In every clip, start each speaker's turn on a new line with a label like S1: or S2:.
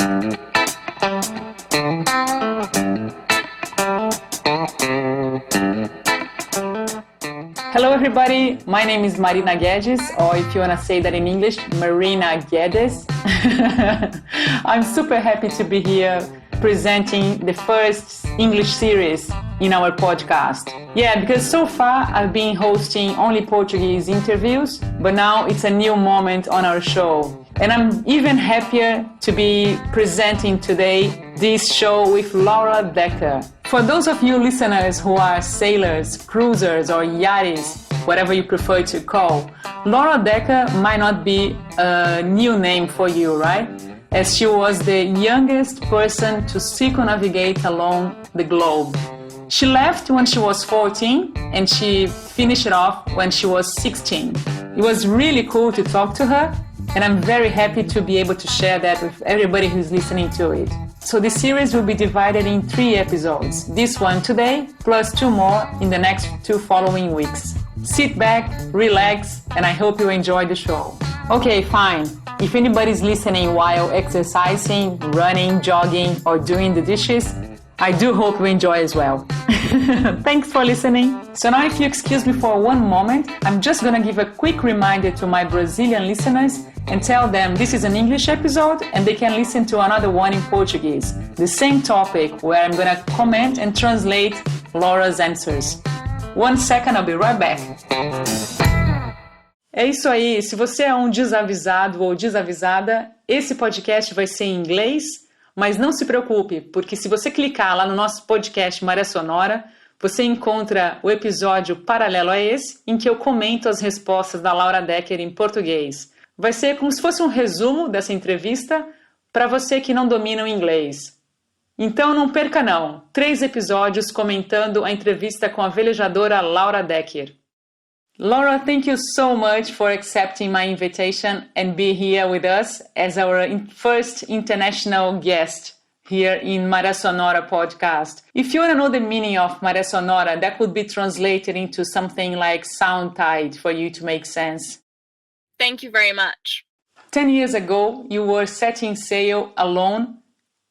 S1: Hello everybody, my name is Marina Guedes, or if you want to say that in English, Marina Guedes. I'm super happy to be here presenting the first English series in our podcast. Yeah, because so far I've been hosting only Portuguese interviews, but now it's a new moment on our show. And I'm even happier to be presenting today this show with Laura Dekker. For those of you listeners who are sailors, cruisers, or yachties, whatever you prefer to call, Laura Dekker might not be a new name for you, right? As she was the youngest person to circumnavigate along the globe. She left when she was 14 and she finished it off when she was 16. It was really cool to talk to her, and I'm very happy to be able to share that with everybody who's listening to it. So this series will be divided in 3 episodes. This one today, plus 2 more in the next 2 following weeks. Sit back, relax, and I hope you enjoy the show. Okay, fine. If anybody's listening while exercising, running, jogging, or doing the dishes, I do hope you enjoy as well. Thanks for listening. So now if you excuse me for one moment, I'm just gonna give a quick reminder to my Brazilian listeners and tell them this is an English episode and they can listen to another one in Portuguese. The same topic where I'm gonna comment and translate Laura's answers. 1 second, I'll be right back. É isso aí, se você é um desavisado ou desavisada, esse podcast vai ser em inglês, mas não se preocupe, porque se você clicar lá no nosso podcast Maré Sonora, você encontra o episódio paralelo a esse, em que eu comento as respostas da Laura Dekker em português. Vai ser como se fosse um resumo dessa entrevista para você que não domina o inglês. Então não perca não, 3 episódios comentando a entrevista com a velejadora Laura Dekker. Laura, thank you so much for accepting my invitation and be here with us as our first international guest here in Maré Sonora podcast. If you want to know the meaning of Maré Sonora, that could be translated into something like sound tide for you to make sense.
S2: Thank you very much.
S1: 10 years ago, you were setting sail alone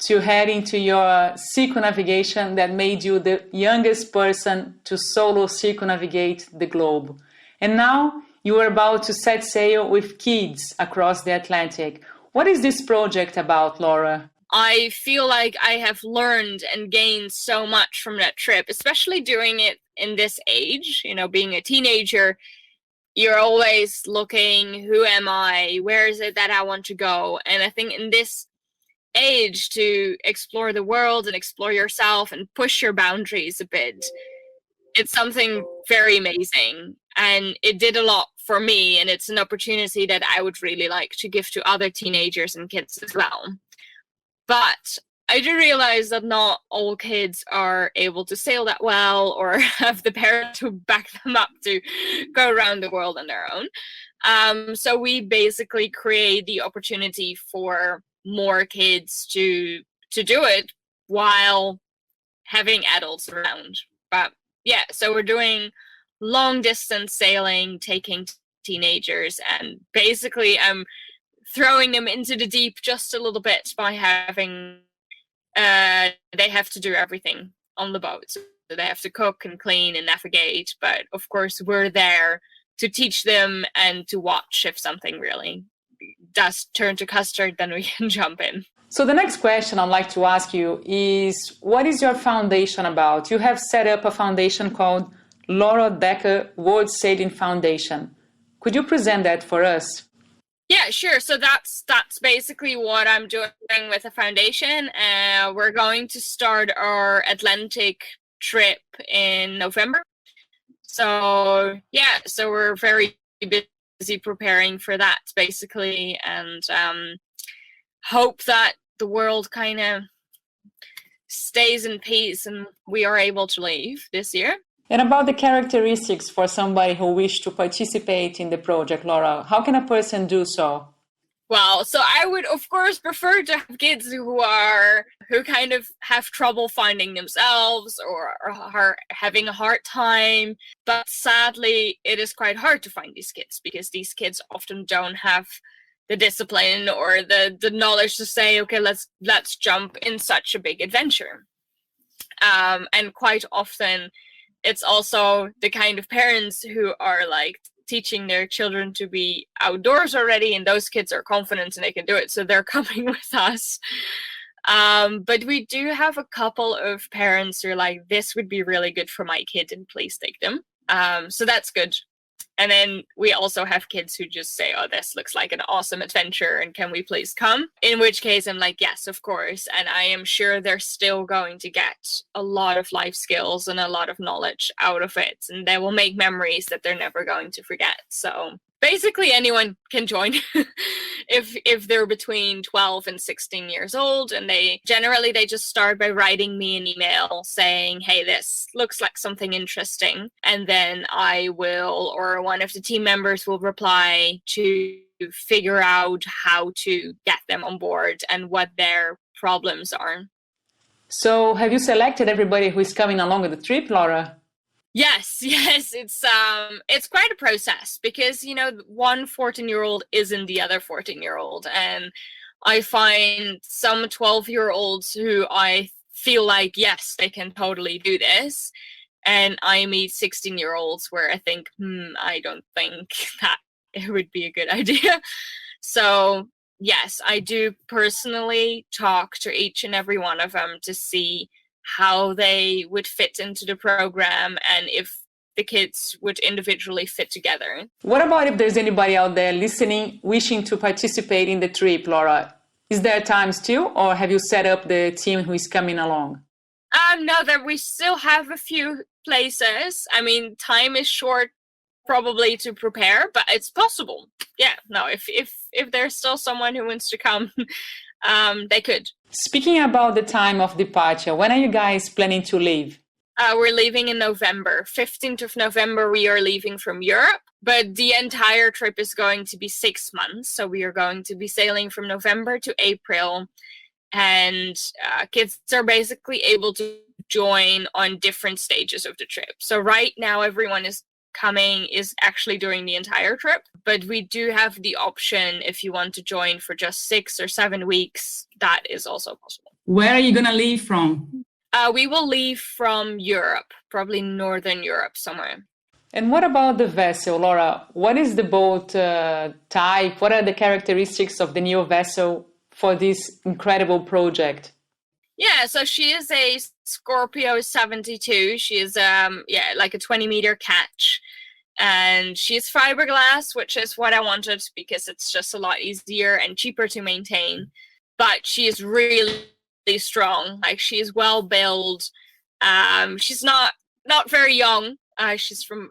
S1: to head into your circumnavigation that made you the youngest person to solo circumnavigate the globe. And now you are about to set sail with kids across the Atlantic. What is this project about, Laura?
S2: I feel like I have learned and gained so much from that trip, especially doing it in this age. You know, being a teenager, you're always looking, who am I? Where is it that I want to go? And I think in this age to explore the world and explore yourself and push your boundaries a bit, it's something very amazing, and it did a lot for me, and it's an opportunity that I would really like to give to other teenagers and kids as well. But I do realize that not all kids are able to sail that well or have the parents who back them up to go around the world on their own. So we basically create the opportunity for more kids to do it while having adults around. But yeah, so we're doing long distance sailing, taking teenagers, and basically throwing them into the deep just a little bit by having they have to do everything on the boat. So they have to cook and clean and navigate, but of course we're there to teach them and to watch if something really does turn to custard, then we can jump in.
S1: So the next question I'd like to ask you is, what is your foundation about? You have set up a foundation called Laura Dekker World Sailing Foundation. Could you present that for us?
S2: Yeah, sure. So that's basically what I'm doing with the foundation. We're going to start our Atlantic trip in November. So yeah, so we're very busy preparing for that basically, and hope that the world kind of stays in peace and we are able to leave this year.
S1: And about the characteristics for somebody who wishes to participate in the project, Laura, how can a person do so?
S2: Well, so I would, of course, prefer to have kids who kind of have trouble finding themselves or are having a hard time. But sadly, it is quite hard to find these kids because these kids often don't have the discipline or the knowledge to say, okay, let's jump in such a big adventure. And quite often it's also the kind of parents who are like teaching their children to be outdoors already, and those kids are confident and they can do it, so they're coming with us. But we do have a couple of parents who are like, this would be really good for my kid and please take them. So that's good. And then we also have kids who just say, oh, this looks like an awesome adventure and can we please come? In which case I'm like, yes, of course. And I am sure they're still going to get a lot of life skills and a lot of knowledge out of it. And they will make memories that they're never going to forget. So basically anyone can join if they're between 12 and 16 years old, and they just start by writing me an email saying, hey, this looks like something interesting, and then I will, or one of the team members will reply to figure out how to get them on board and what their problems are.
S1: So have you selected everybody who is coming along with the trip, Laura?
S2: Yes, it's quite a process because, you know, one 14-year-old isn't the other 14-year-old. And I find some 12-year-olds who I feel like, yes, they can totally do this. And I meet 16-year-olds where I think, I don't think that it would be a good idea. So yes, I do personally talk to each and every one of them to see how they would fit into the program and if the kids would individually fit together.
S1: What about if there's anybody out there listening wishing to participate in the trip, Laura? Is there time still, or have you set up the team who is coming along?
S2: No, that we still have a few places. I mean, time is short probably to prepare, but it's possible. Yeah, no, if there's still someone who wants to come, they could.
S1: Speaking about the time of departure, when are you guys planning to leave?
S2: We're leaving in November. 15th of November, we are leaving from Europe, but the entire trip is going to be 6 months. So we are going to be sailing from November to April, and kids are basically able to join on different stages of the trip. So right now, everyone is actually doing the entire trip, but we do have the option if you want to join for just 6 or 7 weeks, that is also possible.
S1: Where are you gonna leave from?
S2: We will leave from Europe, probably Northern Europe somewhere.
S1: And what about the vessel, Laura? What is the boat type? What are the characteristics of the new vessel for this incredible project?
S2: Yeah, so she is a Scorpio 72. She is like a 20-meter catch. And she's fiberglass, which is what I wanted because it's just a lot easier and cheaper to maintain. But she is really strong. Like, she is well built. She's not very young. She's from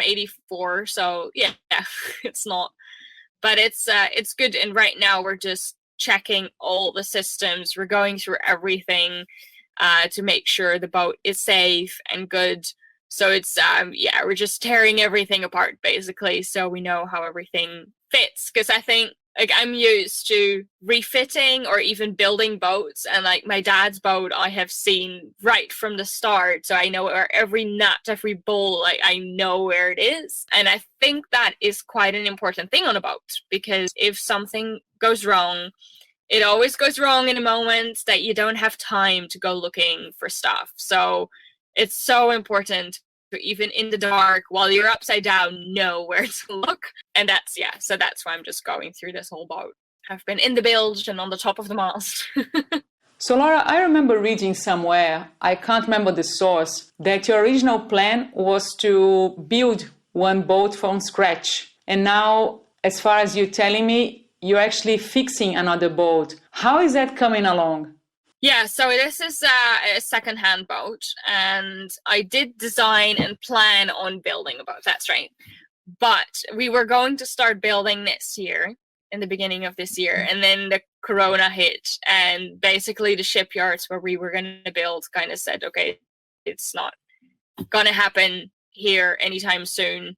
S2: 84, so yeah, it's not. But it's good. And right now we're just checking all the systems. We're going through everything to make sure the boat is safe and good. So it's we're just tearing everything apart basically, so we know how everything fits. Because I think, like, I'm used to refitting or even building boats, and like my dad's boat I have seen right from the start, so I know where every nut, every bolt, like I know where it is. And I think that is quite an important thing on a boat, because if something goes wrong, it always goes wrong in a moment that you don't have time to go looking for stuff. So it's so important to, even in the dark, while you're upside down, know where to look. And that's why I'm just going through this whole boat. I've been in the bilge and on the top of the mast.
S1: So Laura, I remember reading somewhere, I can't remember the source, that your original plan was to build one boat from scratch. And now, as far as you're telling me, you're actually fixing another boat. How is that coming along?
S2: Yeah, so this is a second-hand boat, and I did design and plan on building a boat, that's right. But we were going to start building this year, in the beginning of this year, and then the corona hit, and basically the shipyards where we were going to build kind of said, okay, it's not going to happen here anytime soon.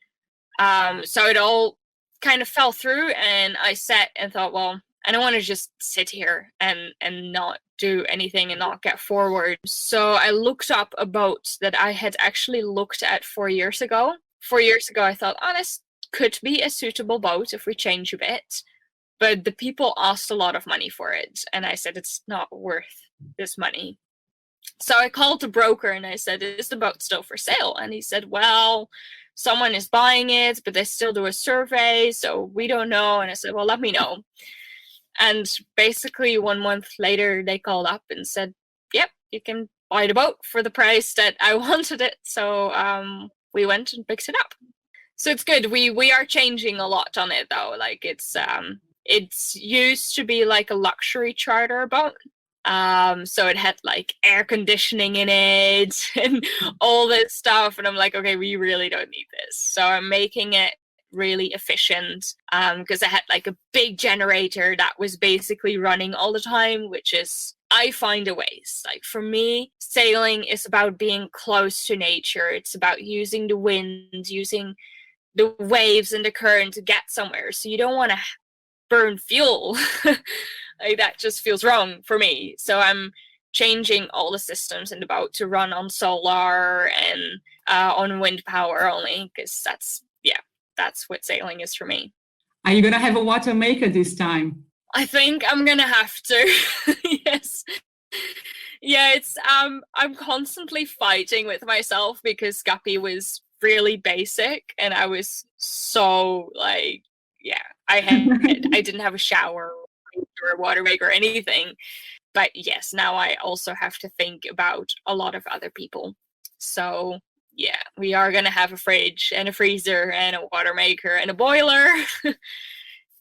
S2: So it all kind of fell through, and I sat and thought, well, I don't want to just sit here and not do anything and not get forward. So I looked up a boat that I had actually looked at 4 years ago. 4 years ago, I thought, oh, this could be a suitable boat if we change a bit. but the people asked a lot of money for it. And I said, it's not worth this money. So I called the broker and I said, is the boat still for sale? And he said, well, someone is buying it, but they still do a survey, so we don't know. And I said, well, let me know. And basically 1 month later, they called up and said, yep, you can buy the boat for the price that I wanted it. So we went and picked it up. So it's good. We are changing a lot on it though. Like it's used to be like a luxury charter boat. So it had like air conditioning in it and all this stuff. And I'm like, okay, we really don't need this. So I'm making it really efficient because I had like a big generator that was basically running all the time, which is, I find a waste. Like for me, sailing is about being close to nature. It's about using the wind, using the waves and the current to get somewhere. So you don't want to burn fuel. Like that just feels wrong for me. So I'm changing all the systems in the boat to run on solar and on wind power only, because that's what sailing is for me.
S1: Are you gonna have a water maker this time?
S2: I think I'm gonna have to. Yes. Yeah, it's I'm constantly fighting with myself because Guppy was really basic and I was so like, yeah, I didn't have a shower or a water maker or anything. But yes, now I also have to think about a lot of other people. So yeah, we are gonna have a fridge and a freezer and a water maker and a boiler.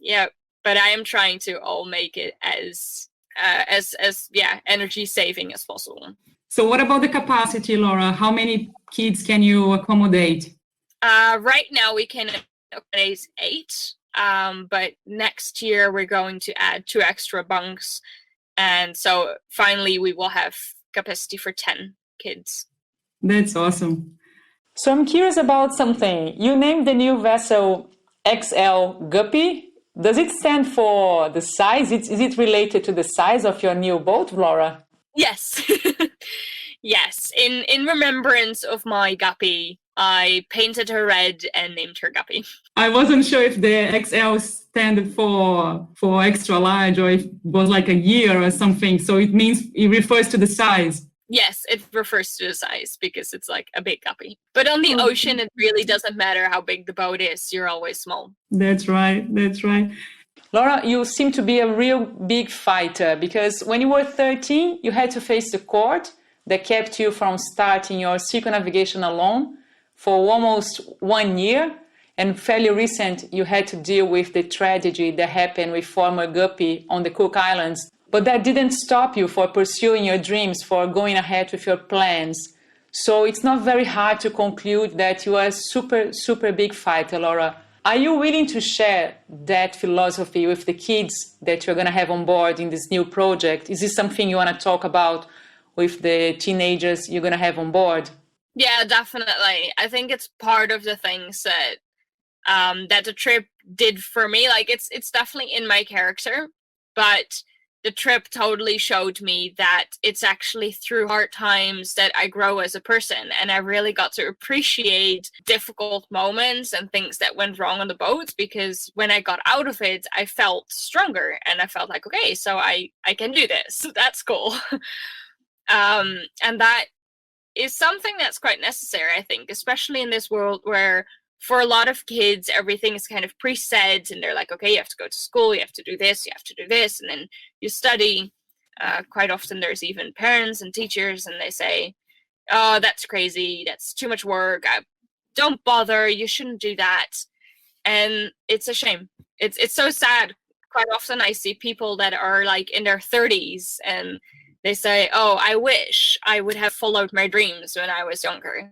S2: Yeah, but I am trying to all make it as energy saving as possible.
S1: So what about the capacity, Laura? How many kids can you accommodate?
S2: Right now we can accommodate 8, but next year we're going to add 2 extra bunks, and so finally we will have capacity for 10 kids. That's awesome. So I'm curious about something. You named the new vessel XL Guppy. Does it stand for the size? Is it related to the size of your new boat, Laura? Yes. Yes. In remembrance of my Guppy, I painted her red and named her Guppy. I wasn't sure if the XL stand for extra large or if it was like a year or something. So it refers to the size. Yes, it refers to the size because it's like a big guppy. But on the ocean, it really doesn't matter how big the boat is. You're always small. That's right. That's right. Laura, you seem to be a real big fighter because when you were 13, you had to face the court that kept you from starting your circumnavigation alone for almost 1 year. And fairly recent, you had to deal with the tragedy that happened with former Guppy on the Cook Islands. But that didn't stop you for pursuing your dreams, for going ahead with your plans. So it's not very hard to conclude that you are a super, super big fighter, Laura. Are you willing to share that philosophy with the kids that you're going to have on board in this new project? Is this something you want to talk about with the teenagers you're going to have on board? Yeah, definitely. I think it's part of the things that that the trip did for me. Like it's definitely in my character, but the trip totally showed me that it's actually through hard times that I grow as a person. And I really got to appreciate difficult moments and things that went wrong on the boat, because when I got out of it, I felt stronger and I felt like, okay, so I can do this. That's cool. And that is something that's quite necessary, I think, especially in this world where for a lot of kids, everything is kind of preset and they're like, okay, you have to go to school, you have to do this, you have to do this, and then you study. Quite often there's even parents and teachers and they say, oh, that's crazy, that's too much work, don't bother, you shouldn't do that. And it's a shame. It's so sad. Quite often I see people that are like in their 30s and they say, oh, I wish I would have followed my dreams when I was younger.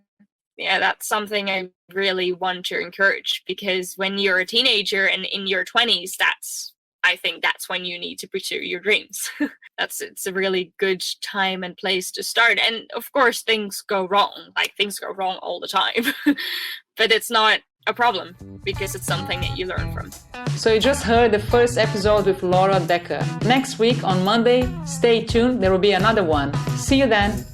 S2: Yeah, that's something I really want to encourage, because when you're a teenager and in your 20s, I think that's when you need to pursue your dreams. It's a really good time and place to start. And of course, things go wrong. Like things go wrong all the time. But it's not a problem because it's something that you learn from. So you just heard the first episode with Laura Dekker. Next week on Monday, stay tuned. There will be another one. See you then.